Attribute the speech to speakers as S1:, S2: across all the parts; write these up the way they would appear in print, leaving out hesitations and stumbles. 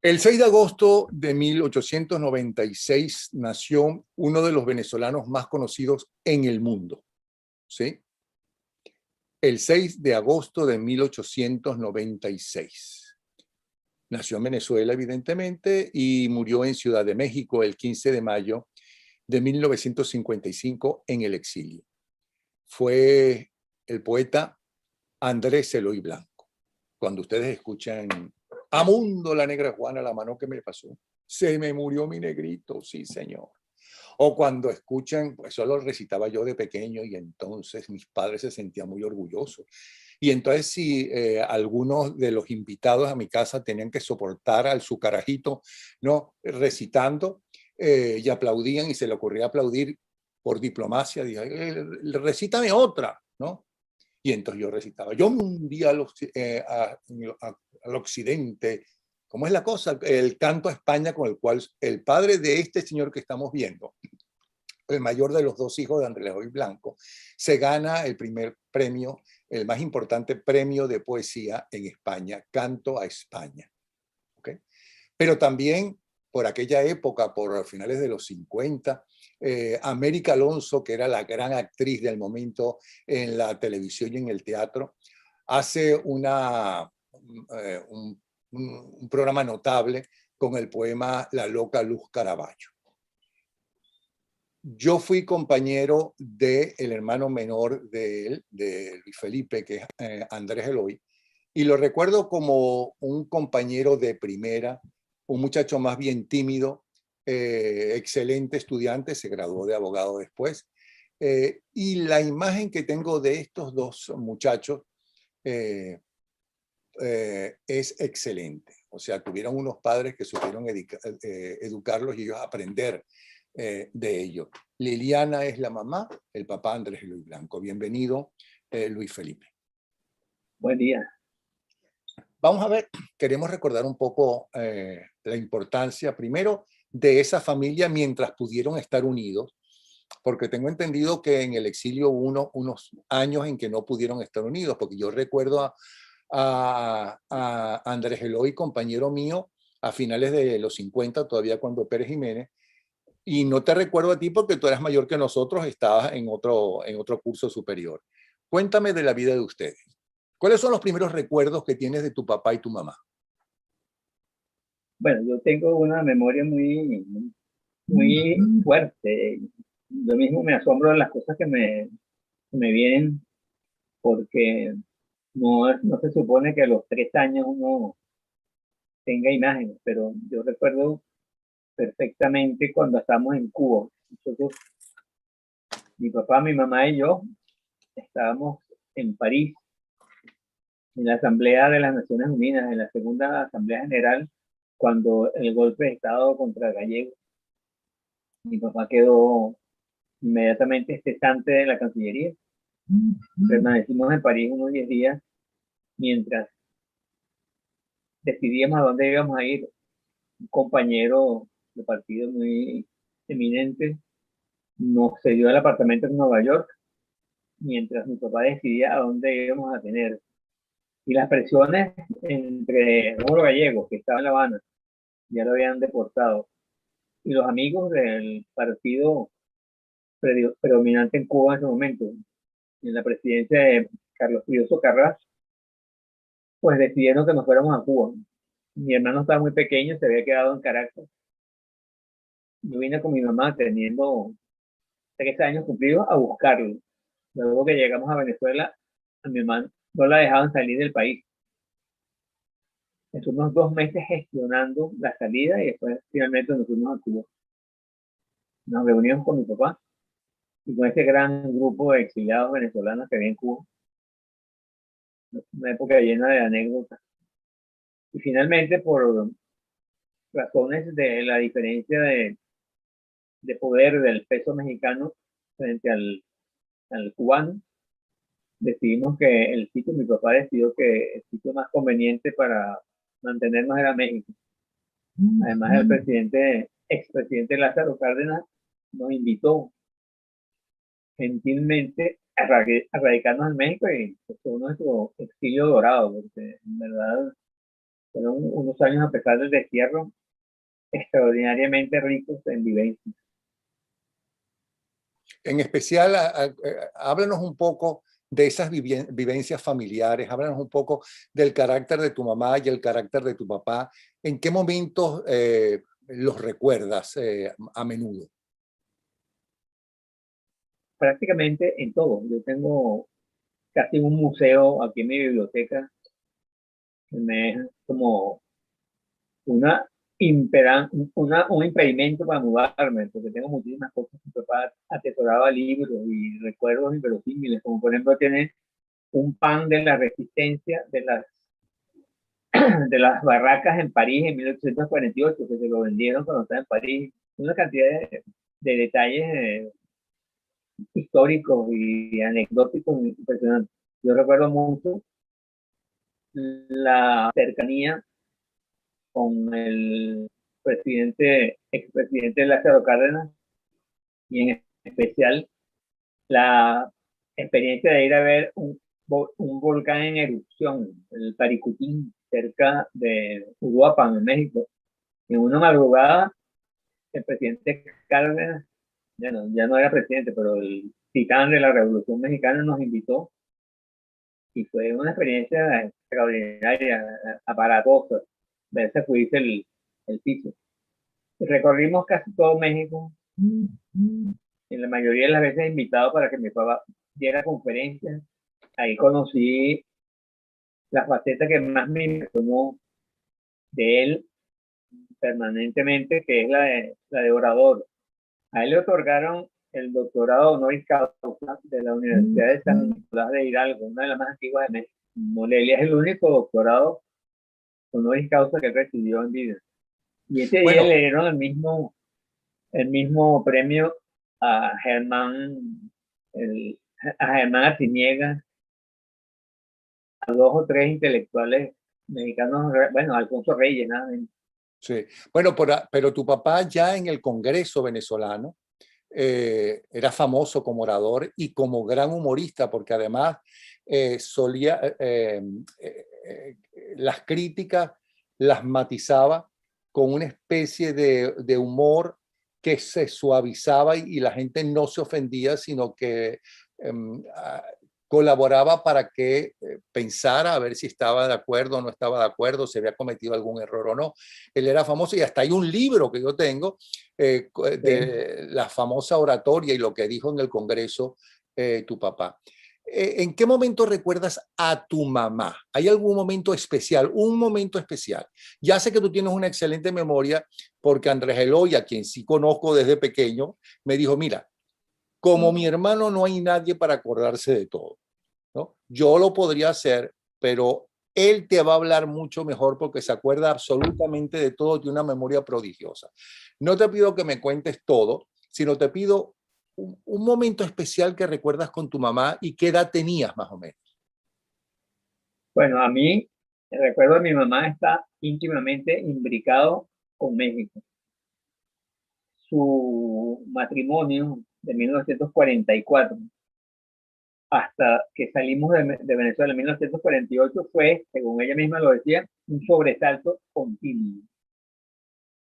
S1: El 6 de agosto de 1896 nació uno de los venezolanos más conocidos en el mundo, ¿sí? El 6 de agosto de 1896. Nació en Venezuela, evidentemente, y murió en Ciudad de México el 15 de mayo de 1955 en el exilio. Fue el poeta Andrés Eloy Blanco. Cuando ustedes escuchan Amundo, la negra Juana, la mano que me pasó, se me murió mi negrito, sí señor. O cuando escuchan, pues eso lo recitaba yo de pequeño y entonces mis padres se sentían muy orgullosos. Y entonces si algunos de los invitados a mi casa tenían que soportar al su carajito, ¿no? Recitando y aplaudían y se le ocurría aplaudir por diplomacia, dije, recítame otra, ¿no? Y entonces yo recitaba, yo me hundí al occidente. ¿Cómo es la cosa? El canto a España con el cual el padre de este señor que estamos viendo, el mayor de los dos hijos de Andrés Eloy Blanco, se gana el primer premio, el más importante premio de poesía en España, Canto a España. ¿Okay? Pero también por aquella época, por finales de los 50, América Alonso, que era la gran actriz del momento en la televisión y en el teatro, hace un programa notable con el poema La loca Luz Caraballo. Yo fui compañero del hermano menor de él, de Luis Felipe, que es Andrés Eloy, y lo recuerdo como un compañero de primera, un muchacho más bien tímido, excelente estudiante, se graduó de abogado después. Y la imagen que tengo de estos dos muchachos es excelente. O sea, tuvieron unos padres que supieron educarlos y ellos aprender de ello. Liliana es la mamá, el papá Andrés Eloy Blanco. Bienvenido, Luis Felipe.
S2: Buen día.
S1: Vamos a ver, queremos recordar un poco la importancia, primero, de esa familia mientras pudieron estar unidos, porque tengo entendido que en el exilio hubo unos años en que no pudieron estar unidos, porque yo recuerdo a Andrés Eloy, compañero mío, a finales de los 50, todavía cuando Pérez Jiménez, y no te recuerdo a ti porque tú eras mayor que nosotros, estabas en otro curso superior. Cuéntame de la vida de ustedes. ¿Cuáles son los primeros recuerdos que tienes de tu papá y tu mamá?
S2: Bueno, yo tengo una memoria muy fuerte. Yo mismo me asombro de las cosas que me vienen porque no se supone que a los 3 años uno tenga imágenes, pero yo recuerdo perfectamente cuando estábamos en Cuba. Nosotros, mi papá, mi mamá y yo estábamos en París, en la Asamblea de las Naciones Unidas, en la segunda Asamblea General, cuando el golpe de Estado contra Gallegos. Mi papá quedó inmediatamente cesante de la Cancillería. Permanecimos en París unos 10 días mientras decidíamos a dónde íbamos a ir. Un compañero de partido muy eminente nos cedió el apartamento en Nueva York mientras mi papá decidía a dónde íbamos a tener. Y las presiones entre Rómulo Gallegos, que estaba en La Habana, ya lo habían deportado, y los amigos del partido predominante en Cuba en ese momento, en la presidencia de Carlos Frioso Carrás, pues decidieron que nos fuéramos a Cuba. Mi hermano estaba muy pequeño, se había quedado en Caracas. Yo vine con mi mamá teniendo 3 años cumplidos a buscarlo. Luego que llegamos a Venezuela, a mi mamá no la dejaban salir del país. Estuvimos 2 meses gestionando la salida y después finalmente nos fuimos a Cuba. Nos reunimos con mi papá y con ese gran grupo de exiliados venezolanos que había en Cuba. Una época llena de anécdotas. Y finalmente, por razones de la diferencia de poder del peso mexicano frente al cubano, decidimos que el sitio, mi papá decidió que el sitio más conveniente para mantenernos era México. Además, el expresidente Lázaro Cárdenas nos invitó gentilmente a radicarnos en México y fue nuestro exilio dorado, porque en verdad Fueron unos años, a pesar del destierro, extraordinariamente ricos en vivencias.
S1: En especial, háblanos un poco de esas vivencias familiares, háblanos un poco del carácter de tu mamá y el carácter de tu papá. ¿En qué momentos los recuerdas a menudo?
S2: Prácticamente en todo. Yo tengo casi un museo aquí en mi biblioteca, que me es como una, un impedimento para mudarme, porque tengo muchísimas cosas. Mi papá atesoraba libros y recuerdos inverosímiles, como por ejemplo tiene un pan de la resistencia de las barracas en París en 1848, que se lo vendieron cuando estaba en París. Una cantidad de detalles históricos y anecdóticos impresionantes. Yo recuerdo mucho la cercanía con el expresidente Lázaro Cárdenas, y en especial la experiencia de ir a ver un volcán en erupción, el Paricutín, cerca de Uruapan, en México. En una madrugada, el presidente Cárdenas, ya no era presidente, pero el titán de la Revolución Mexicana nos invitó, y fue una experiencia extraordinaria, aparatosa, ver sacudirse el piso. Recorrimos casi todo México, en la mayoría de las veces invitado para que mi papá diera conferencias. Ahí conocí la faceta que más me impresionó de él permanentemente, que es la de orador. A él le otorgaron el doctorado honoris causa de la Universidad de San Nicolás de Hidalgo, una de las más antiguas de México. Morelia es el único doctorado honoris causa que recibió en vida. Y ese día
S1: Bueno,
S2: le dieron el mismo premio a a Germán Arciniegas, a dos o tres intelectuales mexicanos, bueno, Alfonso Reyes, nada menos.
S1: sí. Bueno, pero tu papá ya en el Congreso venezolano era famoso como orador y como gran humorista, porque además solía las críticas las matizaba con una especie de humor que se suavizaba y la gente no se ofendía, sino que colaboraba para que pensara a ver si estaba de acuerdo o no estaba de acuerdo, si había cometido algún error o no. Él era famoso y hasta hay un libro que yo tengo
S2: Sí.
S1: de la famosa oratoria y lo que dijo en el Congreso tu papá. ¿En qué momento recuerdas a tu mamá? ¿Hay algún momento especial? Un momento especial. Ya sé que tú tienes una excelente memoria porque Andrés Eloy, a quien sí conozco desde pequeño, me dijo, mira, como mi hermano no hay nadie para acordarse de todo, ¿no? Yo lo podría hacer, pero él te va a hablar mucho mejor porque se acuerda absolutamente de todo, tiene una memoria prodigiosa. No te pido que me cuentes todo, sino te pido un momento especial que recuerdas con tu mamá y qué edad tenías más o menos.
S2: Bueno, a mí, el recuerdo de mi mamá está íntimamente imbricado con México. Su matrimonio de 1944 hasta que salimos de Venezuela en 1948 fue, según ella misma lo decía, un sobresalto continuo.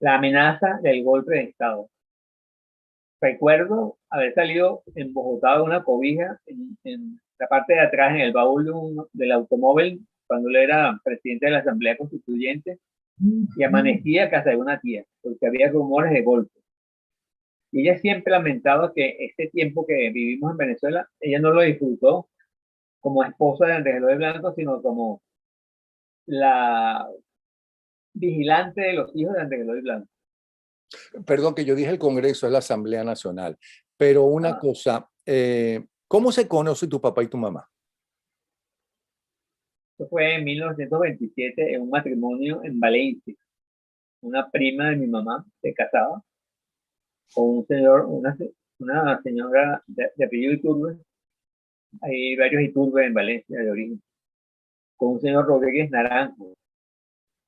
S2: La amenaza del golpe de Estado. Recuerdo haber salido en Bogotá de una cobija en la parte de atrás, en el baúl del automóvil, cuando él era presidente de la Asamblea Constituyente, y amanecía a casa de una tía, porque había rumores de golpe. Y ella siempre lamentaba que este tiempo que vivimos en Venezuela, ella no lo disfrutó como esposa de Andrés Eloy Blanco, sino como la vigilante de los hijos de Andrés Eloy Blanco.
S1: Perdón que yo dije el Congreso, es la Asamblea Nacional, pero una
S2: Ah,
S1: cosa, ¿cómo se conoce tu papá y tu mamá?
S2: Eso fue en 1927 en un matrimonio en Valencia. Una prima de mi mamá se casaba con un señor, una señora de apellido Iturbe. Hay varios Iturbe en Valencia de origen, con un señor Rodríguez Naranjo.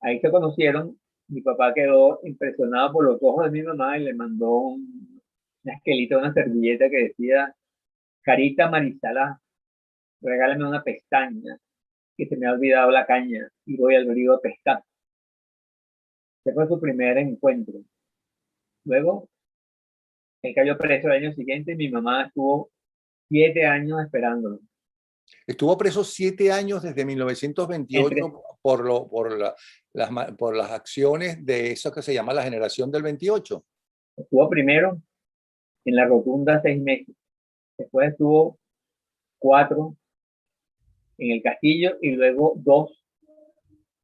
S2: Ahí se conocieron. Mi papá quedó impresionado por los ojos de mi mamá y le mandó una esquelita, una servilleta que decía: Carita Marisala, regálame una pestaña, que se me ha olvidado la caña y voy al río a pescar. Ese fue su primer encuentro. Luego, él cayó preso el año siguiente y mi mamá estuvo 7 años esperándolo.
S1: Estuvo preso 7 años desde 1928
S2: Entre,
S1: por las acciones de eso que se llama la generación del 28.
S2: estuvo primero en la rotunda 6 meses. Después estuvo 4 en el castillo y luego 2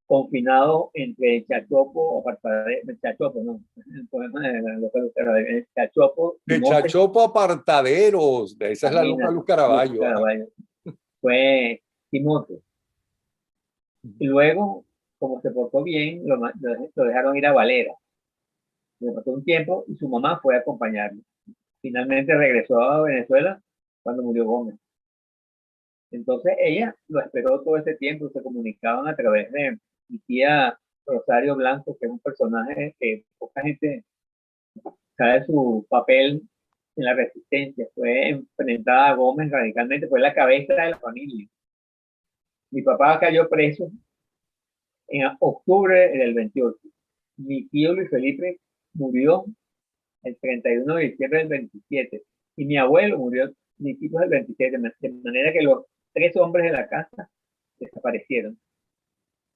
S2: confinado entre Chachopo, Chachopo, no, el poema de la Luca Luz Caraballo, Chachopo y
S1: De
S2: Montes,
S1: Chachopo a Apartaderos, esa es la Luca
S2: imagínate,
S1: Luz Caraballo.
S2: Caraballo, fue Timote. Y luego, como se portó bien, lo dejaron ir a Valera. Le pasó un tiempo y su mamá fue a acompañarlo. Finalmente regresó a Venezuela cuando murió Gómez. Entonces ella lo esperó todo ese tiempo, se comunicaban a través de mi tía Rosario Blanco, que es un personaje que poca gente sabe su papel en la resistencia. Fue enfrentada a Gómez radicalmente, fue la cabeza de la familia. Mi papá cayó preso en octubre del 28. Mi tío Luis Felipe murió el 31 de diciembre del 27 y mi abuelo murió principios del 27, de manera que los 3 hombres de la casa desaparecieron.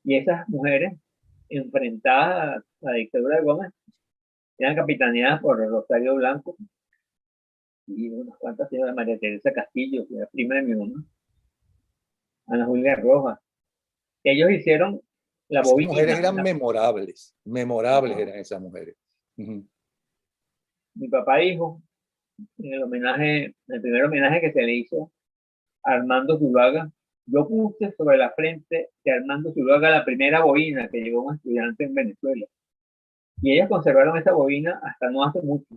S2: Y esas mujeres enfrentadas a la dictadura de Gómez eran capitaneadas por Rosario Blanco y unas cuantas señoras, María Teresa Castillo, que era prima de mi mamá, Ana Julia Rojas. Ellos hicieron la
S1: Esas mujeres
S2: bobina.
S1: eran memorables, memorables eran esas mujeres.
S2: Mi papá dijo, en el primer homenaje que se le hizo a Armando Zuluaga, yo puse sobre la frente de Armando Zuluaga la primera bobina que llevó un estudiante en Venezuela. Y ellas conservaron esa bobina hasta no hace mucho.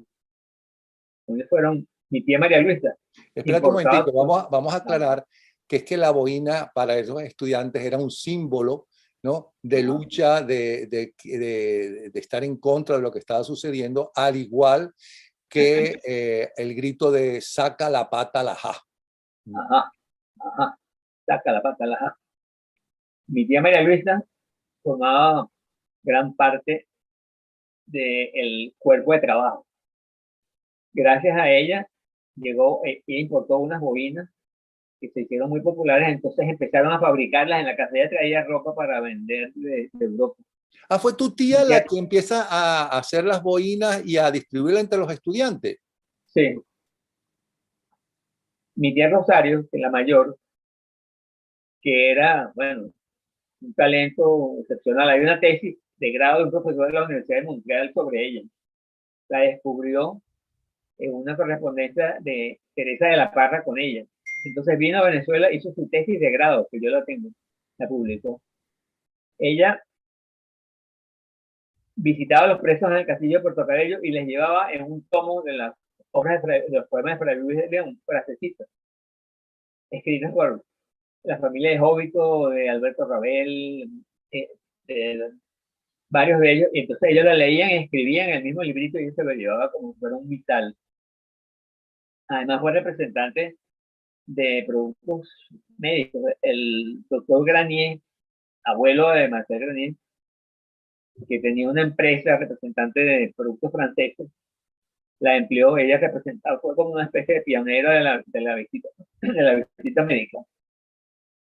S2: Entonces fueron mi tía María Luisa.
S1: Espérate un momentico, vamos a aclarar que es que la boina para esos estudiantes era un símbolo, ¿no?, de lucha, de estar en contra de lo que estaba sucediendo, al igual que el grito de saca la pata la ja.
S2: Ajá, ajá, saca la pata la ja. Mi tía María Luisa formaba gran parte del cuerpo de trabajo. Gracias a ella llegó, ella importó unas bobinas que se hicieron muy populares, entonces empezaron a fabricarlas en la casa. Ella traía ropa para vender de Europa.
S1: Ah, fue tu tía la que empieza a hacer las boinas y a distribuirlas entre los estudiantes.
S2: Sí. Mi tía Rosario, que es la mayor, que era, bueno, un talento excepcional. Hay una tesis de grado de un profesor de la Universidad de Montreal sobre ella. La descubrió en una correspondencia de Teresa de la Parra con ella. Entonces vino a Venezuela, hizo su tesis de grado, que yo la tengo, la publicó. Ella visitaba a los presos en el castillo de Puerto Cabello y les llevaba en un tomo de las obras de los poemas de Fray Luis de León, frasecitas, escritas por la familia de Jóbito, de Alberto Rabel, varios de ellos, y entonces ellos la leían y escribían en el mismo librito y se lo llevaba como si fuera un vital. Además fue representante de productos médicos. El doctor Granier, abuelo de Marcel Granier, que tenía una empresa representante de productos franceses, la empleó, ella representaba, fue como una especie de pionera de la visita médica.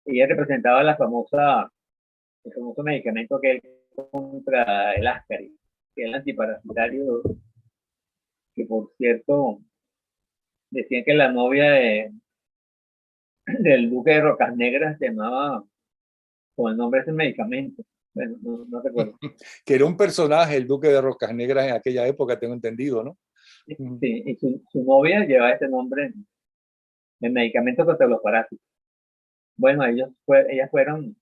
S2: Ella representaba el famoso medicamento que es contra el Ascaris, que es el antiparasitario, que por cierto decían que la novia del duque de Rocas Negras se llamaba con el nombre de ese medicamento. Bueno, no recuerdo.
S1: Que era un personaje, el duque de Rocas Negras en aquella época, tengo entendido, ¿no?
S2: Sí, y su novia llevaba ese nombre, el medicamento contra los parásitos. Bueno, ellas fueron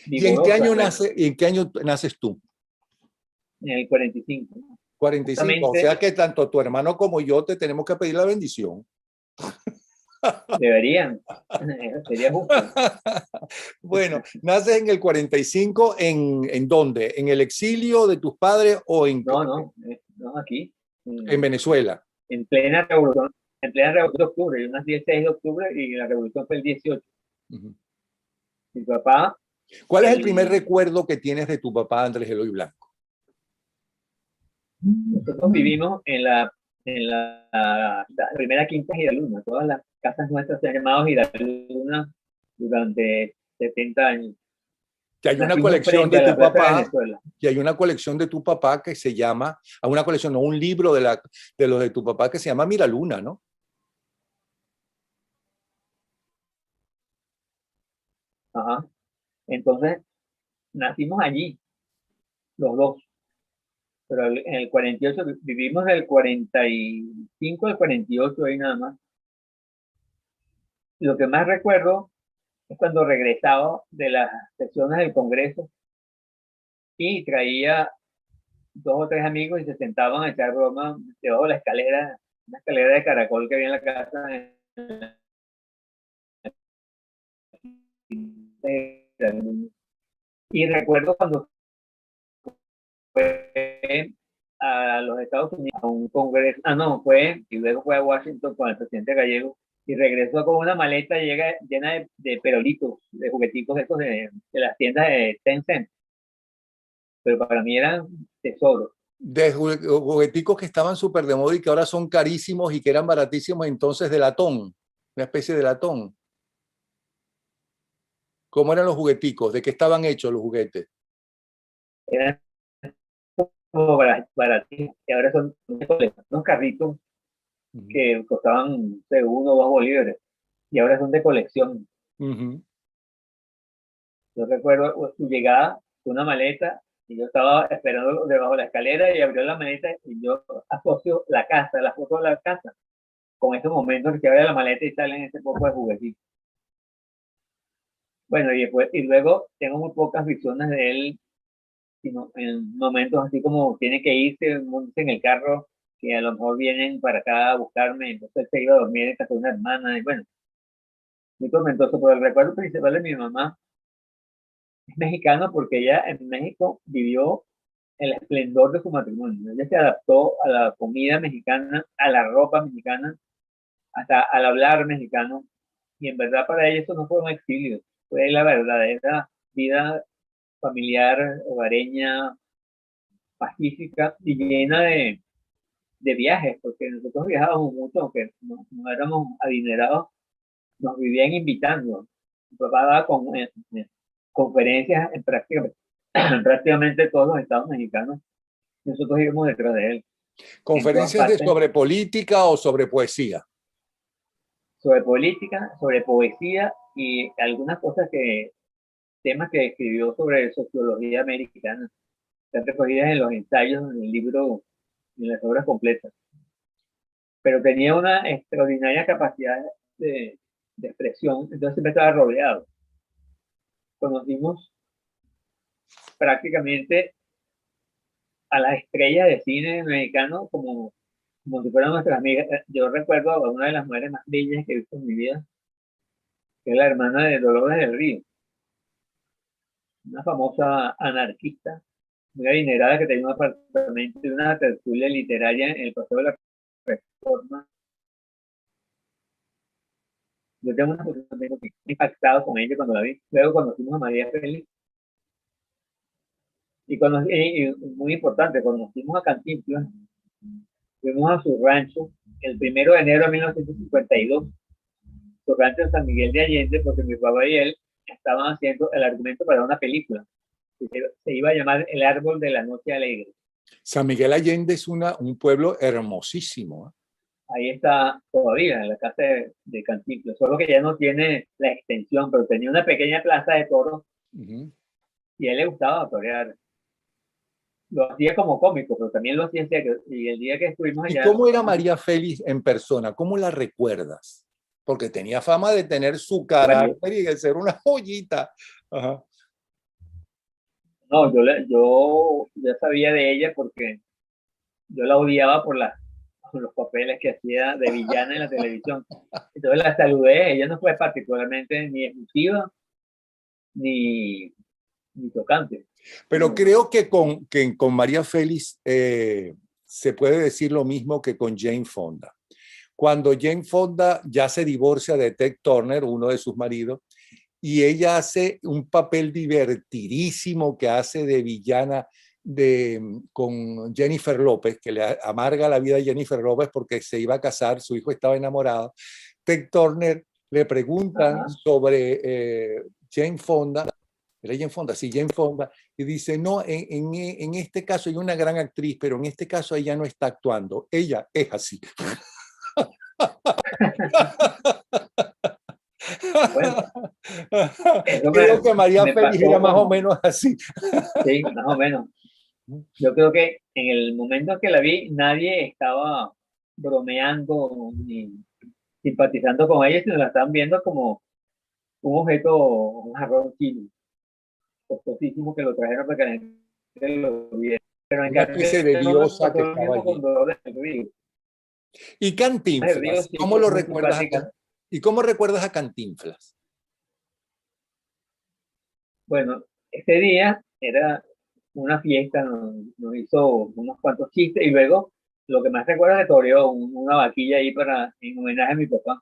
S1: ¿Y en qué año
S2: bueno,
S1: naces tú?
S2: en el 45.
S1: 45. O sea que tanto tu hermano como yo te tenemos que pedir la bendición.
S2: Deberían. Sería justo.
S1: Bueno, naces en el 45, ¿en dónde? ¿En el exilio de tus padres o
S2: no, aquí.
S1: En Venezuela?
S2: En plena revolución de octubre. Yo nací el 6 de octubre y la revolución fue el 18. Mi papá
S1: ¿Cuál es el primer recuerdo que tienes de tu papá, Andrés Eloy Blanco?
S2: Nosotros vivimos en la primera quinta Giraluna. Todas las casas nuestras se han llamado Giraluna durante 70 años.
S1: Que hay una
S2: Nacimos
S1: colección
S2: frente
S1: de
S2: a la
S1: tu
S2: Plaza de
S1: papá,
S2: Venezuela.
S1: que hay una colección de tu papá que se llama, a una colección, no, un libro de los de tu papá que se llama Miraluna, ¿no?
S2: Ajá. Entonces, nacimos allí, los dos. Pero en el 48, vivimos del 45 al 48 ahí nada más. Lo que más recuerdo es cuando regresaba de las sesiones del Congreso y traía dos o tres amigos y se sentaban a echar broma debajo de la escalera, una escalera de caracol que había en la casa. Y recuerdo cuando fue a los Estados Unidos a un congreso, y luego fue a Washington con el presidente Gallego y regresó con una maleta llena de perolitos, de juguetitos estos de las tiendas de Tencent. Pero para mí eran tesoros.
S1: De jugueticos que estaban súper de moda y que ahora son carísimos y que eran baratísimos entonces de latón, una especie de latón. ¿Cómo eran los jugueticos? ¿De qué estaban hechos los juguetes?
S2: Eran como baratísimos, y ahora son unos carritos que costaban de 1 o 2 bolívares y ahora son de colección. Yo recuerdo su llegada, una maleta, y yo estaba esperando debajo de la escalera y abrió la maleta y yo asocio la casa, la foto de la casa, con esos momentos que abre la maleta y salen ese poco de juguetitos. Bueno, y luego tengo muy pocas visiones de él, sino en momentos así como tiene que irse en el carro, que a lo mejor vienen para acá a buscarme, entonces él se iba a dormir en casa de una hermana, y bueno, muy tormentoso, pero el recuerdo principal de mi mamá es mexicano porque ella en México vivió el esplendor de su matrimonio. Ella se adaptó a la comida mexicana, a la ropa mexicana, hasta al hablar mexicano, y en verdad para ella eso no fue un exilio, fue la verdadera vida familiar, hogareña, pacífica y llena de viajes, porque nosotros viajábamos mucho, aunque no éramos adinerados, nos vivían invitando. Mi papá daba conferencias en prácticamente todos los estados mexicanos. Nosotros íbamos detrás de él.
S1: ¿Conferencias sobre política o sobre poesía?
S2: Sobre política, sobre poesía y algunas temas que escribió sobre sociología americana. Están recogidas en los ensayos, en el libro, en las obras completas. Pero tenía una extraordinaria capacidad de expresión, entonces siempre estaba rodeado. Conocimos prácticamente a las estrellas de cine mexicano como si fueran nuestras amigas. Yo recuerdo a una de las mujeres más bellas que he visto en mi vida, que es la hermana de Dolores del Río, una famosa anarquista, muy adinerada, que tenía un apartamento y una tertulia literaria en el Paseo de la Reforma. Yo tengo una foto que impactado con ella cuando la vi. Luego conocimos a María Félix. Y muy importante, conocimos a Cantinflas. Fuimos a su rancho el 1 de enero de 1952, su rancho en San Miguel de Allende, porque mi papá y él estaban haciendo el argumento para una película que se iba a llamar El Árbol de la Noche Alegre.
S1: San Miguel Allende es un pueblo hermosísimo.
S2: Ahí está todavía, en la casa de Cantinflas, solo que ya no tiene la extensión, pero tenía una pequeña plaza de toros y a él le gustaba torear. Lo hacía como cómico, pero también lo hacía en serio. Y el día que estuvimos allá...
S1: ¿Y cómo era María Félix en persona? ¿Cómo la recuerdas? Porque tenía fama de tener su carácter y de ser una joyita. Ajá.
S2: No, yo ya sabía de ella porque yo la odiaba por los papeles que hacía de villana en la televisión. Entonces la saludé, ella no fue particularmente ni efusiva ni tocante.
S1: Pero creo que con María Félix se puede decir lo mismo que con Jane Fonda. Cuando Jane Fonda ya se divorcia de Ted Turner, uno de sus maridos, y ella hace un papel divertidísimo que hace de villana con Jennifer López, que le amarga la vida a Jennifer López porque se iba a casar, su hijo estaba enamorado. Ted Turner le preguntan sobre Jane Fonda, ¿era Jane Fonda? Sí, Jane Fonda, y dice, no, en este caso ella es una gran actriz, pero en este caso ella no está actuando, ella es así.
S2: Bueno, eso
S1: Creo que María
S2: me
S1: Félix era
S2: pasó
S1: más o menos así.
S2: sí, más o menos. Yo creo que en el momento que la vi, nadie estaba bromeando ni simpatizando con ella, sino la estaban viendo como un objeto, un jarrón chino, costosísimo que lo trajeron para que la gente lo viera. Pero en
S1: Una
S2: cambio,
S1: especie de
S2: no me
S1: diosa
S2: pasó
S1: que
S2: lo
S1: estaba
S2: mismo con
S1: allí.
S2: Dolores del Río.
S1: Y
S2: Dolores del Río
S1: Cantinflas,
S2: sí
S1: ¿cómo
S2: fue
S1: lo
S2: muy
S1: recuerdas
S2: simpática.
S1: ¿Y cómo recuerdas a Cantinflas?
S2: Bueno, ese día era una fiesta, nos hizo unos cuantos chistes y luego lo que más recuerdo es que toreó una vaquilla ahí en homenaje a mi papá.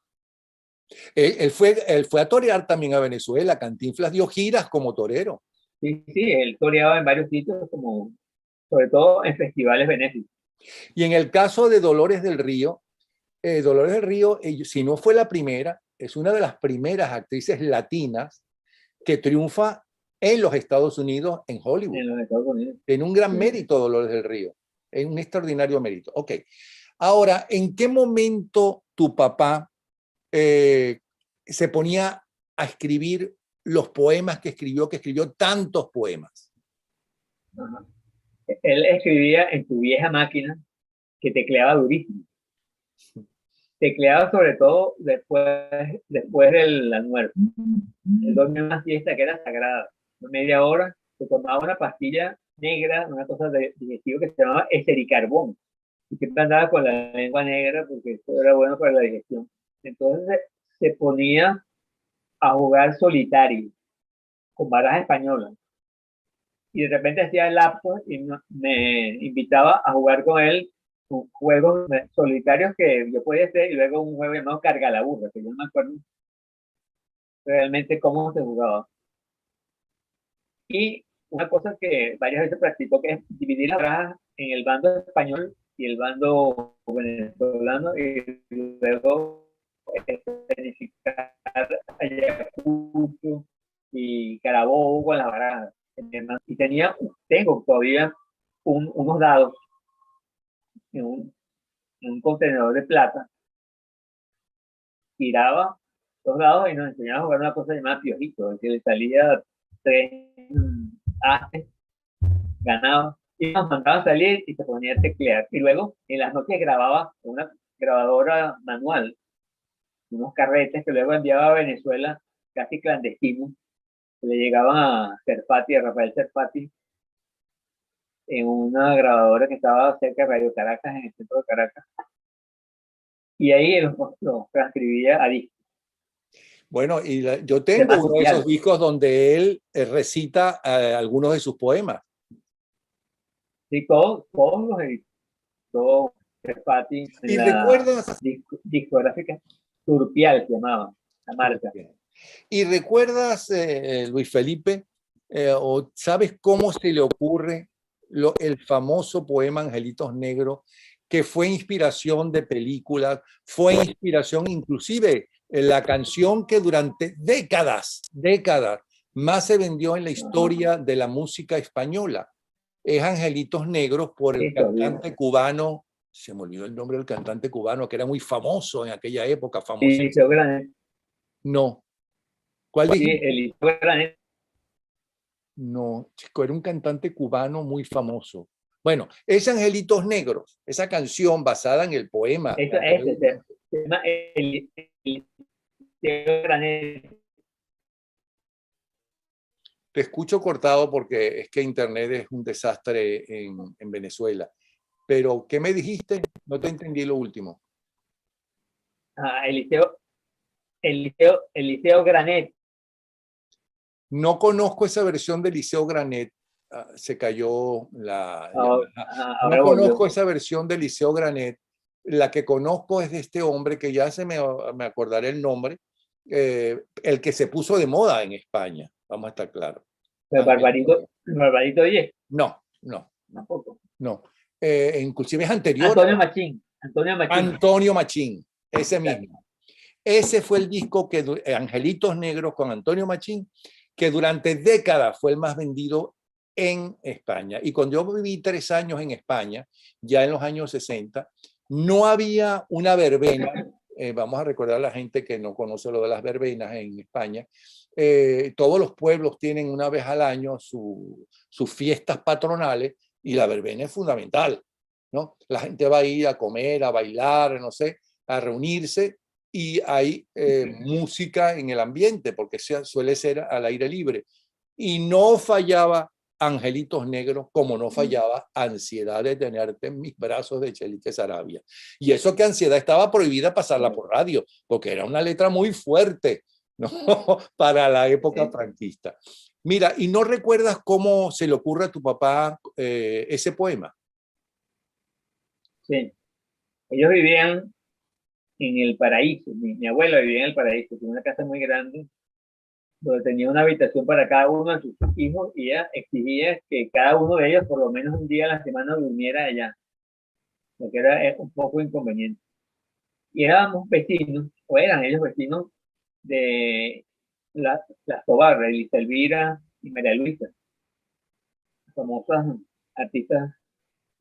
S1: Él fue a torear también a Venezuela. Cantinflas dio giras como torero.
S2: Sí, sí, él toreaba en varios sitios, como, sobre todo en festivales benéficos.
S1: Y en el caso de Dolores del Río, si no fue la primera, es una de las primeras actrices latinas que triunfa en los Estados Unidos, en Hollywood.
S2: En los Estados Unidos.
S1: En un gran
S2: Sí.
S1: mérito, Dolores del Río. En un extraordinario mérito. Ok. Ahora, ¿en qué momento tu papá se ponía a escribir los poemas que escribió tantos poemas?
S2: Ajá. Él escribía en su vieja máquina que tecleaba durísimo. Tecleaba sobre todo después del almuerzo. Él dormía en una siesta que era sagrada. Media hora se tomaba una pastilla negra, una cosa de digestivo que se llamaba esericarbón. Y siempre andaba con la lengua negra porque eso era bueno para la digestión. Entonces se ponía a jugar solitario con barajas españolas. Y de repente hacía el lapso y me invitaba a jugar con él juegos solitarios que yo podía hacer y luego un juego llamado Carga la Burra, que yo no me acuerdo realmente cómo se jugaba. Y una cosa que varias veces practicó que es dividir las barajas en el bando español y el bando venezolano y luego verificar Ayacucho y Carabobo con las barajas. Y tengo todavía unos dados en un contenedor de plata, tiraba los dados y nos enseñaba a jugar una cosa llamada piojito, que le salía 3 haces, ganaba, y nos mandaba a salir y se ponía a teclear. Y luego en las noches grababa una grabadora manual, unos carretes que luego enviaba a Venezuela casi clandestinos, que le llegaban a Cerfati, a Rafael Cerfati, en una grabadora que estaba cerca de Radio Caracas, en el centro de Caracas. Y ahí los transcribía a disco.
S1: Bueno, yo tengo uno de esos discos donde él recita algunos de sus poemas.
S2: Sí, todos los editó Cerfati en
S1: ¿Y
S2: la
S1: recuerdas?
S2: discográfica Turpial, se llamaba la marca.
S1: ¿Y recuerdas, Luis Felipe, o sabes cómo se le ocurre el famoso poema Angelitos Negros, que fue inspiración de películas, fue inspiración inclusive en la canción que durante décadas más se vendió en la historia de la música española? Es Angelitos Negros por el cantante cubano, se me olvidó el nombre del cantante cubano, que era muy famoso en aquella época, famosísimo. No. ¿Cuál dijiste?
S2: Eliseo Granet.
S1: No, chico, era un cantante cubano muy famoso. Bueno, es Angelitos Negros, esa canción basada en el poema.
S2: Eso se llama Eliseo Granet.
S1: Te escucho cortado porque es que Internet es un desastre en Venezuela. Pero, ¿qué me dijiste? No te entendí lo último.
S2: Eliseo Granet.
S1: No conozco esa versión de Liceo Granet. Se cayó la llamada. No conozco esa versión de Liceo Granet. La que conozco es de este hombre que ya me acordaré el nombre, el que se puso de moda en España, vamos a estar claros.
S2: El Barbarito 10.
S1: No, no,
S2: Tampoco.
S1: no. Inclusive es anterior.
S2: Antonio Machín.
S1: Antonio Machín, ese mismo. Ese fue el disco que Angelitos Negros con Antonio Machín, que durante décadas fue el más vendido en España. Y cuando yo viví 3 años en España, ya en los años 60, no había una verbena. Vamos a recordar a la gente que no conoce lo de las verbenas en España. Todos los pueblos tienen una vez al año sus fiestas patronales y la verbena es fundamental, ¿no? La gente va a ir a comer, a bailar, no sé, a reunirse, y hay música en el ambiente porque suele ser al aire libre. Y no fallaba Angelitos Negros como no fallaba Ansiedad de tenerte en mis brazos de Cheliche Sarabia. Y eso que Ansiedad estaba prohibida pasarla por radio porque era una letra muy fuerte, ¿no? Para la época franquista. Mira, ¿y no recuerdas cómo se le ocurre a tu papá ese poema?
S2: Sí. Ellos vivían en el Paraíso. Mi abuela vivía en el Paraíso, en una casa muy grande, donde tenía una habitación para cada uno de sus hijos, y ella exigía que cada uno de ellos por lo menos un día a la semana durmiera allá, lo que era un poco inconveniente. Y éramos vecinos, o eran ellos vecinos, de las Tobar, Elisa Elvira y María Luisa, famosas artistas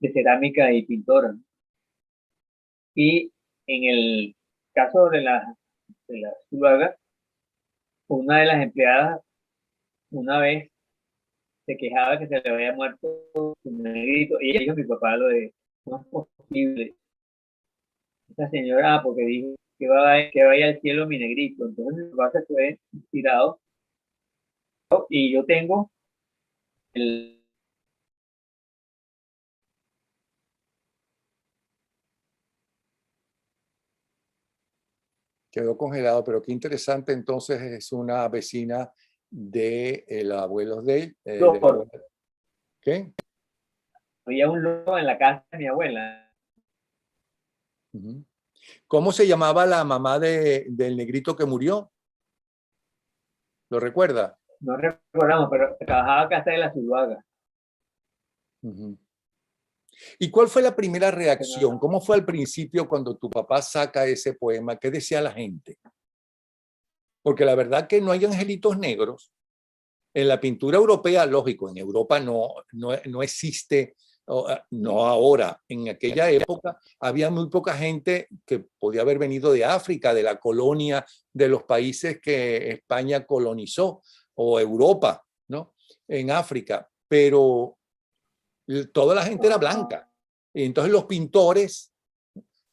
S2: de cerámica y pintoras. Y en el caso de la Zuluaga, una de las empleadas una vez se quejaba que se le había muerto su negrito, y ella dijo a mi papá lo de, no es posible, esa señora, porque dijo que vaya al cielo mi negrito. Entonces mi papá se fue inspirado, y yo tengo el...
S1: Quedó congelado, pero qué interesante. Entonces es una vecina de los abuelos de ¿qué?
S2: Había un lobo en la casa de mi abuela.
S1: ¿Cómo se llamaba la mamá del negrito que murió? ¿Lo recuerda?
S2: No recordamos, pero trabajaba casa de la Zuluaga.
S1: ¿Y cuál fue la primera reacción? ¿Cómo fue al principio cuando tu papá saca ese poema? ¿Qué decía la gente? Porque la verdad que no hay angelitos negros. En la pintura europea, lógico, en Europa no existe, no ahora. En aquella época había muy poca gente que podía haber venido de África, de la colonia, de los países que España colonizó, o Europa, ¿no? En África. Pero toda la gente era blanca. Y entonces los pintores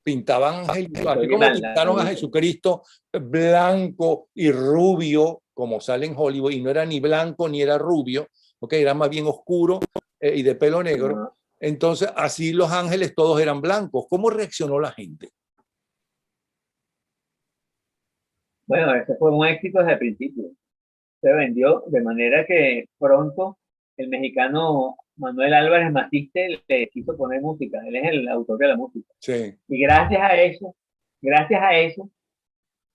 S1: pintaban angelitos, así como pintaron a Jesucristo blanco y rubio, como sale en Hollywood, y no era ni blanco ni era rubio, okay, era más bien oscuro y de pelo negro. Entonces, así los ángeles todos eran blancos. ¿Cómo reaccionó la gente?
S2: Bueno, ese fue un éxito desde el principio. Se vendió de manera que pronto el mexicano Manuel Álvarez Matiste le quiso poner música. Él es el autor de la música.
S1: Sí.
S2: Y gracias a eso,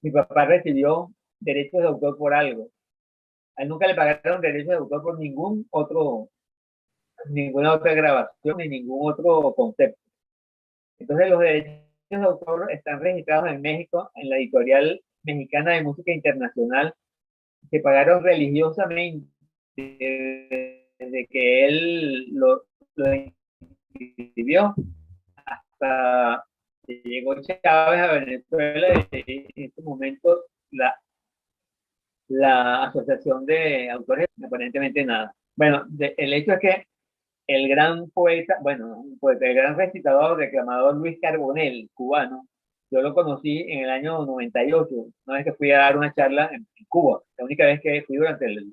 S2: mi papá recibió derechos de autor por algo. A él nunca le pagaron derechos de autor por ninguna otra grabación ni ningún otro concepto. Entonces los derechos de autor están registrados en México, en la editorial mexicana de música internacional, que pagaron religiosamente desde que él lo escribió hasta que llegó Chávez a Venezuela. En este momento la Asociación de Autores, aparentemente nada. Bueno, el hecho es que el gran poeta, bueno, el gran recitador, declamador Luis Carbonell, cubano, yo lo conocí en el año 98, una vez que fui a dar una charla en Cuba, la única vez que fui durante el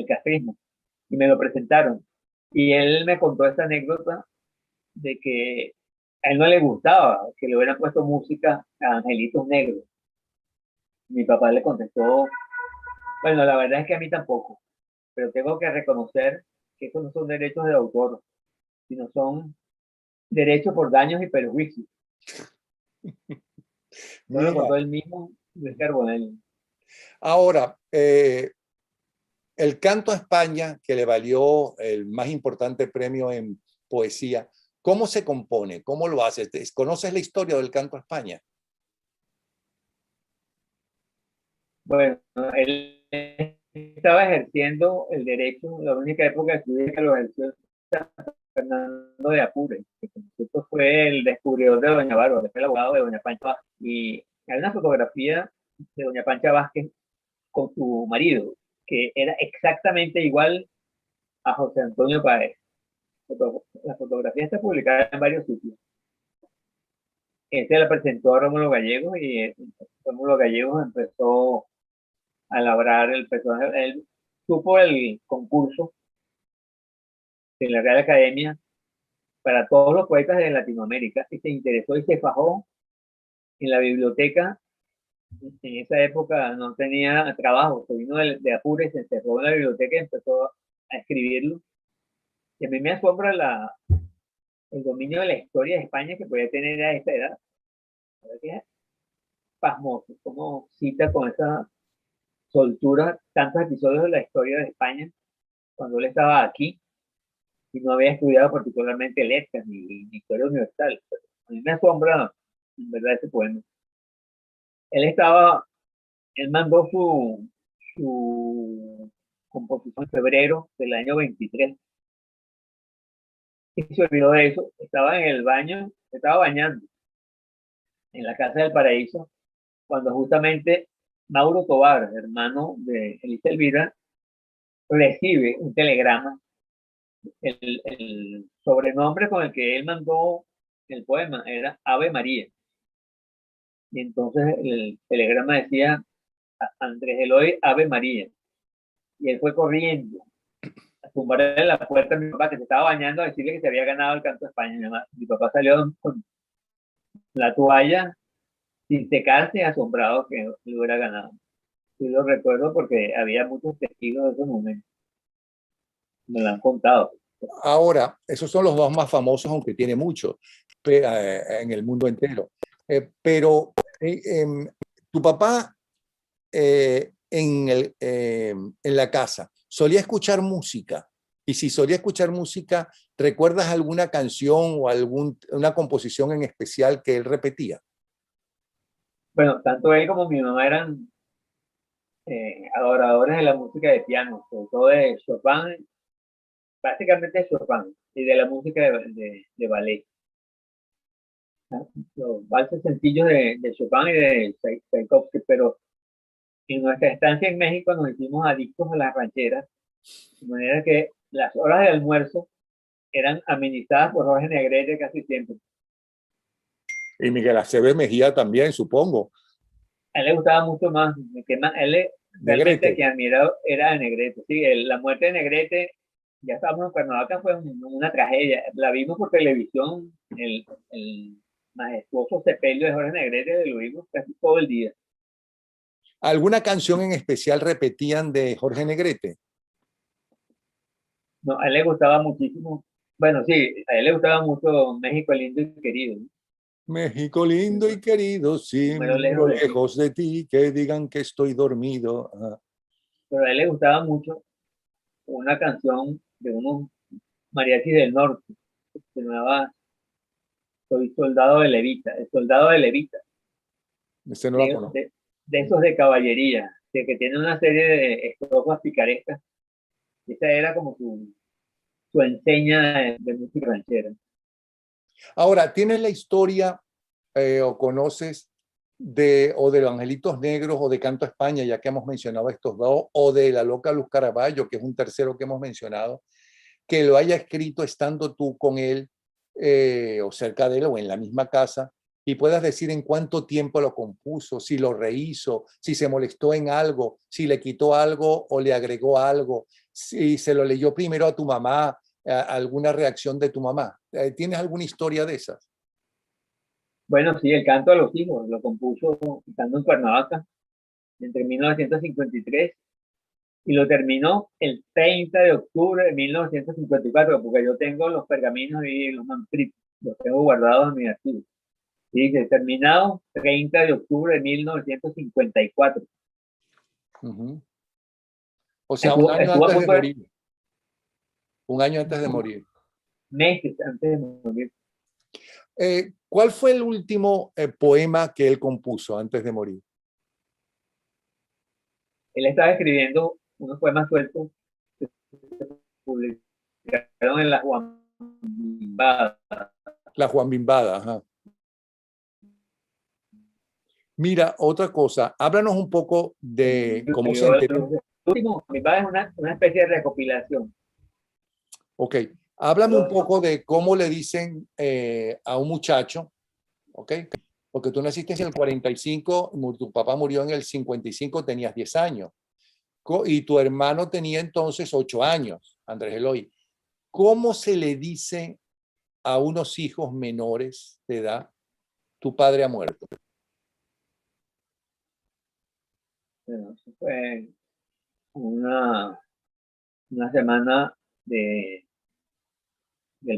S2: castrismo, y me lo presentaron. Y él me contó esta anécdota de que a él no le gustaba que le hubieran puesto música a Angelitos Negros. Mi papá le contestó, bueno, la verdad es que a mí tampoco, pero tengo que reconocer que esos no son derechos de autor, sino son derechos por daños y perjuicios. Eso lo contó el mismo Luis Carbonell.
S1: Ahora, el canto a España, que le valió el más importante premio en poesía, ¿cómo se compone? ¿Cómo lo haces? ¿Conoces la historia del canto a España?
S2: Bueno, él estaba ejerciendo el derecho, la única época que lo ejerció Fernando de Apure, que por cierto fue el descubridor de Doña Bárbara, fue el abogado de Doña Pancha Vázquez. Y hay una fotografía de Doña Pancha Vázquez con su marido, que era exactamente igual a José Antonio Páez. La fotografía está publicada en varios sitios. Este la presentó a Rómulo Gallegos y Rómulo Gallegos empezó a labrar el personaje. Él supo el concurso de la Real Academia para todos los poetas de Latinoamérica y se interesó y se fajó en la biblioteca. En esa época no tenía trabajo, se vino de Apure, se encerró en la biblioteca y empezó a escribirlo. Y a mí me asombra el dominio de la historia de España que podía tener a esta edad. Es pasmoso, como cita con esa soltura tantos episodios de la historia de España cuando él estaba aquí y no había estudiado particularmente letras ni historia universal. Pero a mí me asombra, en verdad, ese poema. Él estaba, él mandó su composición en febrero del año 23 y se olvidó de eso. Estaba en el baño, se estaba bañando en la Casa del Paraíso cuando justamente Mauro Tobar, hermano de Elisa Elvira, recibe un telegrama. El sobrenombre con el que él mandó el poema era Ave María. Y entonces el telegrama decía Andrés Eloy Ave María. Y él fue corriendo a tumbarle la puerta a mi papá, que se estaba bañando, a decirle que se había ganado el canto de España. Mi papá salió con la toalla sin secarse, asombrado que lo hubiera ganado. Sí lo recuerdo porque había muchos testigos de ese momento. Me lo han contado.
S1: Ahora, esos son los dos más famosos, aunque tiene muchos en el mundo entero. Pero tu papá en la casa solía escuchar música. Y si solía escuchar música, ¿recuerdas alguna canción o una composición en especial que él repetía?
S2: Bueno, tanto él como mi mamá eran adoradores de la música de piano, sobre todo de Chopin, prácticamente de Chopin, y de la música de ballet. Los valses sencillos de Chopin y de Tchaikovsky, pero en nuestra estancia en México nos hicimos adictos a las rancheras, de manera que las horas de almuerzo eran administradas por Jorge Negrete casi siempre.
S1: Y Miguel Aceves Mejía también, supongo.
S2: A él le gustaba mucho más, él realmente
S1: Negrete.
S2: quien admiraba era a Negrete. Sí, la muerte de Negrete, ya estábamos en Cuernavaca, fue una tragedia. La vimos por televisión, el majestuoso sepelio de Jorge Negrete, lo vimos casi todo el día.
S1: ¿Alguna canción en especial repetían de Jorge Negrete?
S2: No, a él le gustaba muchísimo. Bueno, sí, a él le gustaba mucho México lindo y querido.
S1: México lindo y querido, si me
S2: Número
S1: muero
S2: lejos de ti.
S1: lejos de ti, que digan que estoy dormido. Ajá.
S2: Pero a él le gustaba mucho una canción de unos mariachis del norte, que se llamaba Soy soldado de Levita, el soldado de Levita,
S1: Ese no la
S2: de,
S1: conozco.
S2: de, de esos de caballería, de que tiene una serie de estrofas picarescas. Esa era como su enseña de música ranchera.
S1: Ahora, ¿tienes la historia o conoces de los Angelitos Negros o de Canto a España, ya que hemos mencionado estos dos, o de La Loca Luz Caraballo, que es un tercero que hemos mencionado, que lo haya escrito estando tú con él o cerca de él o en la misma casa y puedas decir en cuánto tiempo lo compuso, si lo rehizo, si se molestó en algo, si le quitó algo o le agregó algo, si se lo leyó primero a tu mamá, alguna reacción de tu mamá. ¿Tienes alguna historia de esas?
S2: Bueno, sí, el canto a los hijos lo compuso estando en Cuernavaca entre 1953 y lo terminó el 30 de octubre de 1954, porque yo tengo los pergaminos y los manuscritos, los tengo guardados en mi archivo. Y dice, terminado 30 de octubre de 1954.
S1: Ujú. O sea, un
S2: Estuvo,
S1: año
S2: estuvo a
S1: antes de
S2: punto de
S1: morir. Un año antes de morir.
S2: meses antes de morir.
S1: ¿Cuál fue el último poema que él compuso antes de morir?
S2: Él estaba escribiendo unos poemas sueltos que se publicaron en la Juan Bimbada.
S1: La Juan Bimbada. Ajá. Mira, otra cosa, háblanos un poco de cómo se enteró.
S2: El último Juan Bimbada es una especie de recopilación.
S1: Ok, háblame un
S2: Pero
S1: poco de cómo le dicen a un muchacho, ok, porque tú naciste en el 45, tu papá murió en el 55, tenías 10 años, y tu hermano tenía entonces 8 años, Andrés Eloy. ¿Cómo se le dice a unos hijos menores de edad, tu padre ha muerto?
S2: bueno, eso fue una, una semana del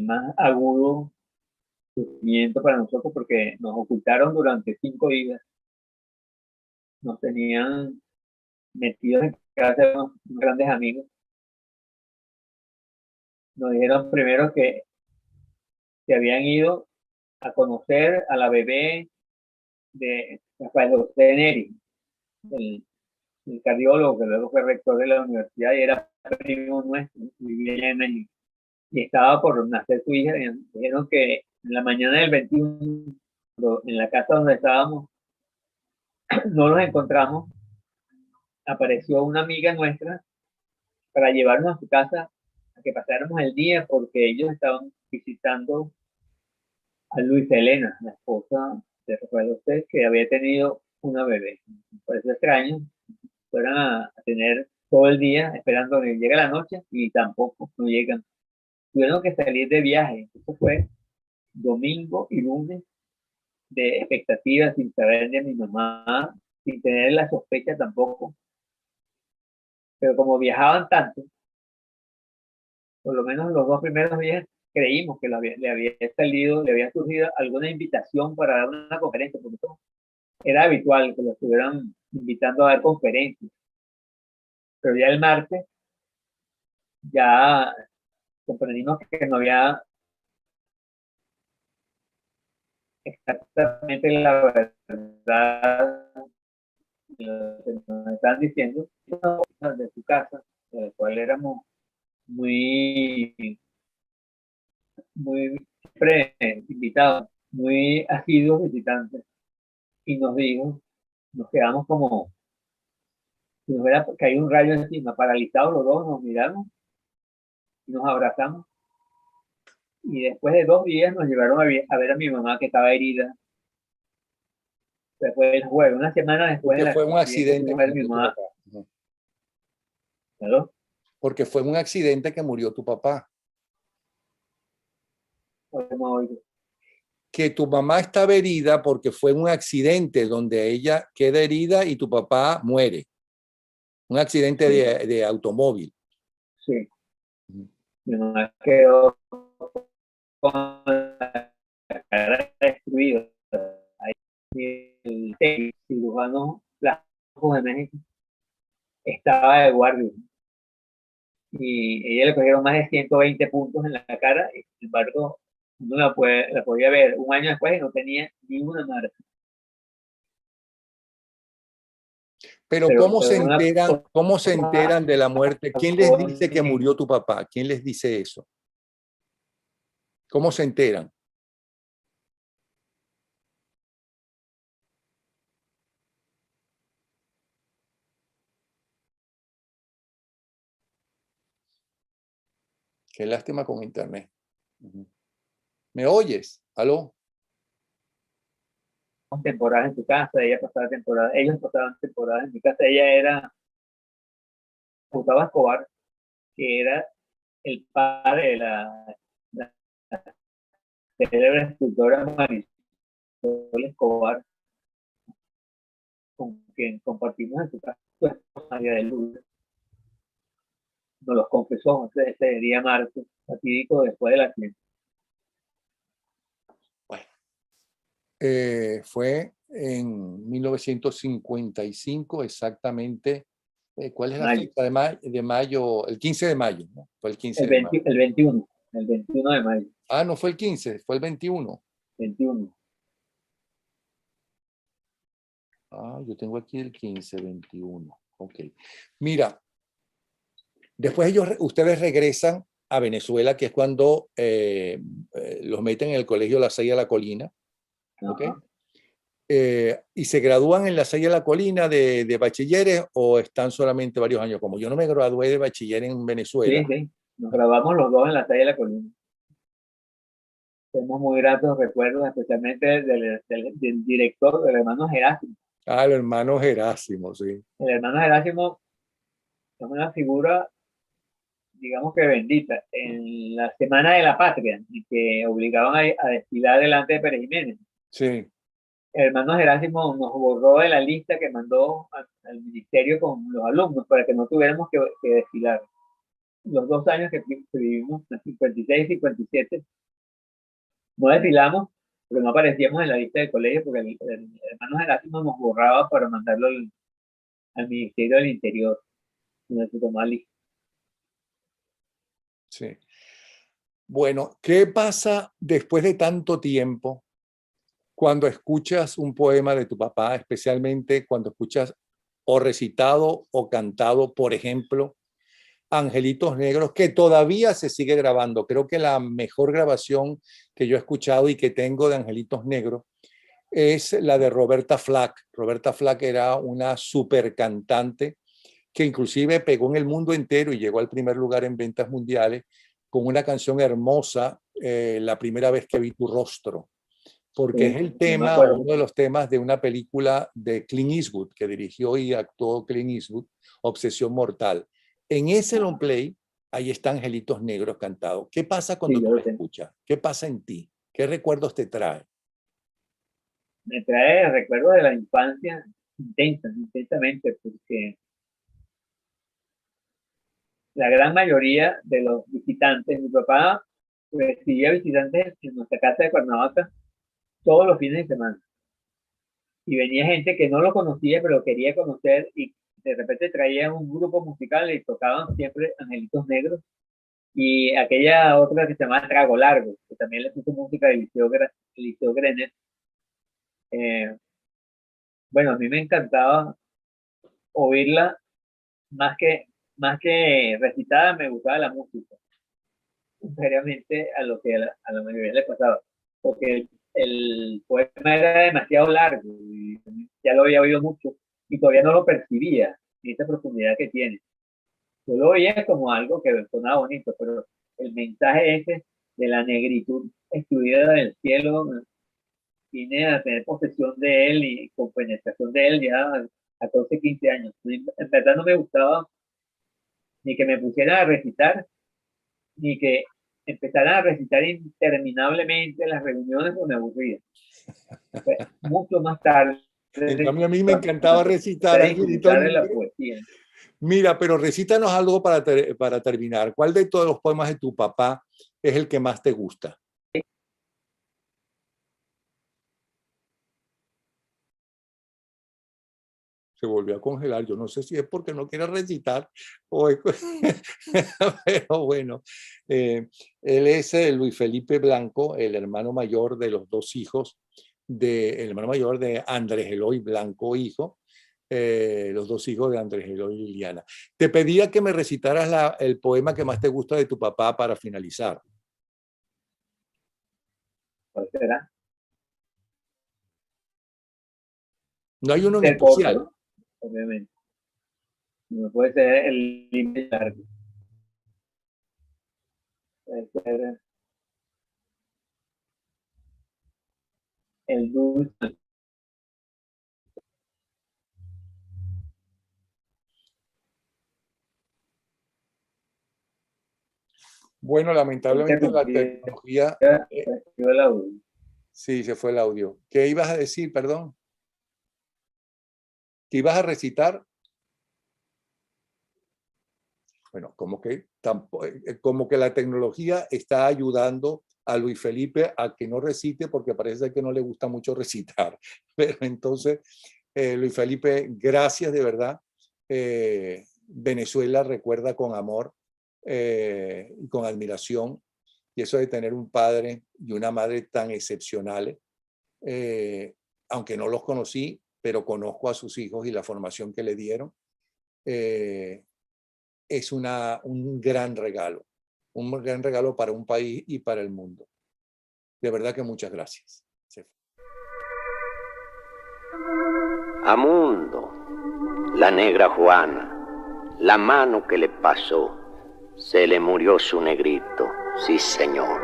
S2: más agudo sufrimiento para nosotros porque nos ocultaron durante 5 días. Nos tenían metidos en casa de unos grandes amigos. Nos dijeron primero que se habían ido a conocer a la bebé de Rafael José Neri, el, el cardiólogo que luego fue rector de la universidad y era primo nuestro, vivía allá en México. Y estaba por nacer su hija. Y dijeron que en la mañana del 21, en la casa donde estábamos, no nos encontramos. Apareció una amiga nuestra para llevarnos a su casa a que pasáramos el día porque ellos estaban visitando a Luisa Elena, la esposa de Rafael José, que había tenido una bebé. Por eso extraño, fueran a tener todo el día esperando que llegue la noche y tampoco no llegan. Tuvieron que salir de viaje. Eso fue domingo y lunes de expectativas sin saber de mi mamá, sin tener la sospecha tampoco. Pero como viajaban tanto, por lo menos los 2 primeros días creímos que le había salido, le había surgido alguna invitación para dar una conferencia, porque eso era habitual que lo estuvieran invitando a dar conferencias. Pero ya el martes ya comprendimos que no había exactamente la verdad de lo que nos estaban diciendo de su casa, de la cual éramos muy, muy siempre invitados, muy asiduos visitantes. Y nos dijo, nos quedamos como si nos hubiera caído un rayo encima, paralizados los dos, nos miramos y nos abrazamos. Y después de 2 días nos llevaron a ver a mi mamá que estaba herida. Después del jueves, una semana después
S1: Porque
S2: del
S1: fue un
S2: accidente,
S1: accidente
S2: fuimos a
S1: que
S2: ver a mi
S1: murió tu
S2: mamá.
S1: papá. Ujú.
S2: ¿No?
S1: Porque fue un accidente que murió tu papá. Que tu mamá estaba herida porque fue un accidente donde ella queda herida y tu papá muere. Un accidente
S2: Sí,
S1: de automóvil.
S2: sí. Mi mamá quedó con la cara destruida. Ahí el cirujano plástico de México estaba de guardia y ella le cogieron más de 120 puntos en la cara y sin embargo uno la podía ver un año después y no tenía ni una marca.
S1: Pero
S2: Una
S1: cómo se
S2: cosa
S1: enteran de la muerte? ¿Quién les dice que murió tu papá? ¿Quién les dice eso? ¿Cómo se enteran? Qué lástima con internet. ¿Me oyes? ¿Aló?
S2: temporadas en su casa, ella pasaba temporadas, ellos pasaban temporadas en mi casa, ella era Gustavo Escobar, que era el padre de la célebre escultora Marisol Escobar, con quien compartimos en su casa, su esposa María de Lourdes, nos los confesó ese día martes, fatídico después del accidente.
S1: Bueno, fue en 1955 exactamente ¿Cuál es la
S2: mayo.
S1: fecha de mayo? El 15 de mayo, ¿no? Fue el 15
S2: El
S1: de mayo.
S2: 20, el 21 de mayo.
S1: Ah, no fue el 15, fue el 21.
S2: 21.
S1: Ah, yo tengo aquí el 15, 21. Ok. Mira, después ustedes regresan a Venezuela, que es cuando los meten en el colegio La Salle de la Colina. ¿Ok?
S2: Ajá.
S1: ¿Y se gradúan en La Salle de la Colina de bachilleres o están solamente varios años? Como yo no me gradué de bachiller en Venezuela.
S2: Sí, sí. Nos grabamos los dos en la calle de la Colina. Tenemos muy gratos recuerdos, especialmente del director, del hermano Gerásimo.
S1: Ah, el hermano Gerásimo, sí.
S2: El hermano Gerásimo es una figura, digamos que bendita. En la Semana de la Patria, y que obligaban a desfilar delante de Pérez Jiménez,
S1: Sí,
S2: el hermano Gerásimo nos borró de la lista que mandó al ministerio con los alumnos para que no tuviéramos que desfilar. Los 2 años que vivimos, en 56 y 57, no desfilamos, porque no aparecíamos en la lista del colegio, porque el hermano Gerásimo nos borraba para mandarlo al Ministerio del Interior, donde se tomaba lista.
S1: sí. Bueno, ¿qué pasa después de tanto tiempo cuando escuchas un poema de tu papá, especialmente cuando escuchas o recitado o cantado, por ejemplo, Angelitos Negros, que todavía se sigue grabando? Creo que la mejor grabación que yo he escuchado y que tengo de Angelitos Negros es la de Roberta Flack. Roberta Flack era una super cantante que inclusive pegó en el mundo entero y llegó al primer lugar en ventas mundiales con una canción hermosa, La primera vez que vi tu rostro, porque es
S2: Sí,
S1: el
S2: no me
S1: tema,
S2: acuerdo.
S1: uno de los temas de una película de Clint Eastwood, que dirigió y actuó Clint Eastwood, Obsesión Mortal. En ese long play, ahí está Angelitos Negros cantado. ¿Qué pasa
S2: Sí,
S1: cuando
S2: yo
S1: tú lo
S2: lo sé.
S1: escuchas? ¿Qué pasa en ti? ¿Qué recuerdos te trae?
S2: Me trae recuerdos de la infancia intensamente, porque la gran mayoría de los visitantes, mi papá recibía visitantes en nuestra casa de Cuernavaca todos los fines de semana. Y venía gente que no lo conocía, pero quería conocer, y de repente traían un grupo musical y tocaban siempre Angelitos Negros. Y aquella otra que se llama Trago Largo, que también le puso música de Liceo Grenet. Eh, bueno, a mí me encantaba oírla más más que recitada, me gustaba la música, contrariamente a lo que a la mayoría le pasaba, porque el poema era demasiado largo y ya lo había oído mucho y todavía no lo percibía en esa profundidad que tiene. Yo lo oía como algo que sonaba bonito, pero el mensaje ese de la negritud excluida del cielo vine a tener posesión de él y con penetración de él ya a 14, 15 años. En verdad no me gustaba ni que me pusieran a recitar, ni que empezaran a recitar interminablemente en las reuniones, porque me aburría. Fue mucho más tarde
S1: En cambio, a mí me
S2: cuando
S1: encantaba
S2: empecé
S1: recitar
S2: a
S1: Angelitos
S2: disfrutar de la
S1: Negros.
S2: poesía.
S1: Mira, pero recítanos algo para terminar. ¿Cuál de todos los poemas de tu papá es el que más te gusta? Se volvió a congelar. Yo no sé si es porque no quiere recitar o es... pero bueno, él es Luis Felipe Blanco, el hermano mayor de los dos hijos, el hermano mayor de Andrés Eloy Blanco, hijo, los dos hijos de Andrés Eloy y Liliana. Te pedía que me recitaras el poema que más te gusta de tu papá para finalizar.
S2: ¿Cuál será?
S1: No hay uno en
S2: Ser corto,
S1: especial.
S2: ¿no? Obviamente. No puede ser el límite largo. Puede ser el dulce.
S1: Bueno, lamentablemente la
S2: Interrumpir
S1: tecnología,
S2: el audio.
S1: sí, se fue el audio. ¿Qué ibas a decir, perdón? ¿Qué ibas a recitar? Bueno, como que la tecnología está ayudando a Luis Felipe a que no recite porque parece que no le gusta mucho recitar. Pero entonces, Luis Felipe, gracias de verdad. Venezuela recuerda con amor y con admiración, y eso de tener un padre y una madre tan excepcionales, aunque no los conocí, pero conozco a sus hijos y la formación que le dieron, es un gran regalo para un país y para el mundo. De verdad que muchas gracias.
S3: Amundo, la negra Juana, la mano que le pasó, se le murió su negrito, sí señor.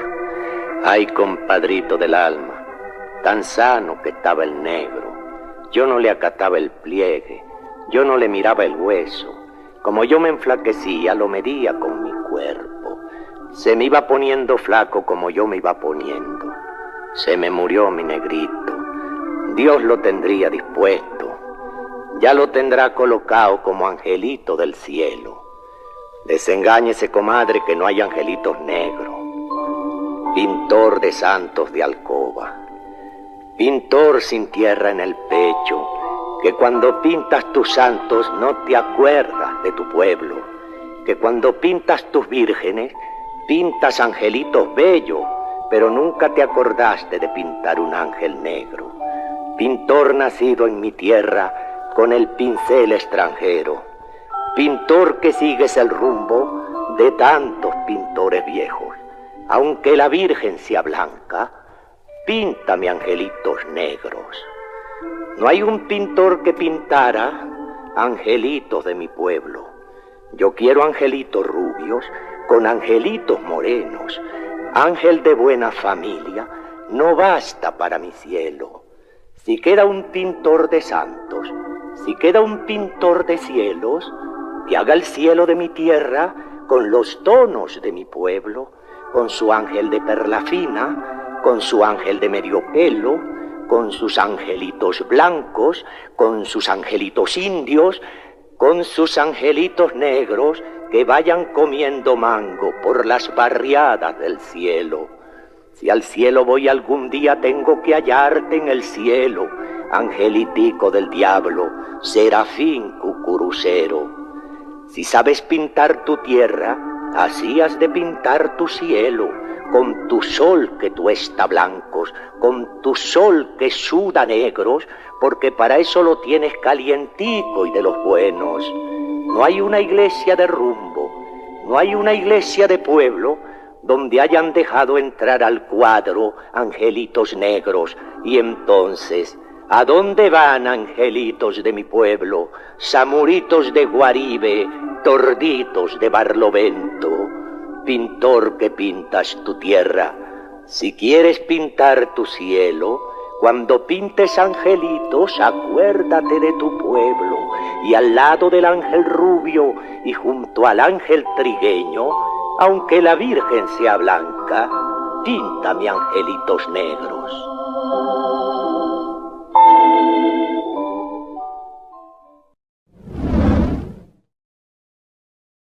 S3: Ay, compadrito del alma, tan sano que estaba el negro. Yo no le acataba el pliegue, yo no le miraba el hueso. Como yo me enflaquecía, lo medía con mi cuerpo. Se me iba poniendo flaco como yo me iba poniendo. Se me murió mi negrito. Dios lo tendría dispuesto. Ya lo tendrá colocado como angelito del cielo. Desengáñese, comadre, que no hay angelitos negros. Pintor de santos de alcoba. Pintor sin tierra en el pecho, que cuando pintas tus santos no te acuerdas de tu pueblo, que cuando pintas tus vírgenes, pintas angelitos bellos, pero nunca te acordaste de pintar un ángel negro. Pintor nacido en mi tierra, con el pincel extranjero, pintor que sigues el rumbo de tantos pintores viejos. Aunque la Virgen sea blanca, píntame angelitos negros. No hay un pintor que pintara angelitos de mi pueblo. Yo quiero angelitos rubios con angelitos morenos. Ángel de buena familia no basta para mi cielo. Si queda un pintor de santos, si queda un pintor de cielos, que haga el cielo de mi tierra con los tonos de mi pueblo, con su ángel de perla fina, con su ángel de medio pelo, con sus angelitos blancos, con sus angelitos indios, con sus angelitos negros que vayan comiendo mango por las barriadas del cielo. Si al cielo voy algún día tengo que hallarte en el cielo, angelitico del diablo, serafín cucurucero. Si sabes pintar tu tierra, así has de pintar tu cielo, con tu sol que tuesta blancos, con tu sol que suda negros, porque para eso lo tienes calientico y de los buenos. No hay una iglesia de rumbo, no hay una iglesia de pueblo donde hayan dejado entrar al cuadro angelitos negros. Y entonces, ¿a dónde van angelitos de mi pueblo? Samuritos de Guaribe, torditos de Barlovento. Pintor que pintas tu tierra, si quieres pintar tu cielo, cuando pintes angelitos, acuérdate de tu pueblo. Y al lado del ángel rubio y junto al ángel trigueño, aunque la Virgen sea blanca, píntame angelitos negros.